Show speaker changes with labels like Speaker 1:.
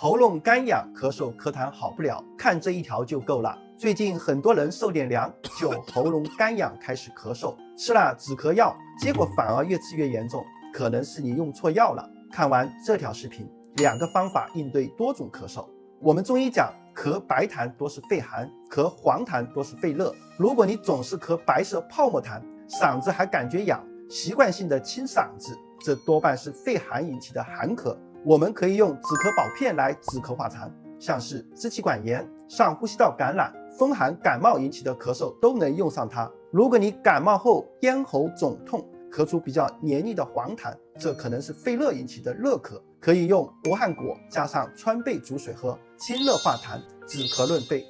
Speaker 1: 喉咙干痒、咳嗽咳痰好不了，看这一条就够了。最近很多人受点凉就喉咙干痒开始咳嗽，吃了止咳药，结果反而越吃越严重，可能是你用错药了。看完这条视频，2个方法应对多种咳嗽。我们中医讲，咳白痰多是肺寒，咳黄痰多是肺热。如果你总是咳白色泡沫痰，嗓子还感觉痒，习惯性的清嗓子，这多半是肺寒引起的寒咳。我们可以用止咳宝片来止咳化痰，像是支气管炎、上呼吸道感染、风寒感冒引起的咳嗽都能用上它。如果你感冒后咽喉肿痛，咳出比较黏腻的黄痰，这可能是肺热引起的热咳，可以用罗汉果加上川贝煮水喝，清热化痰，止咳润肺。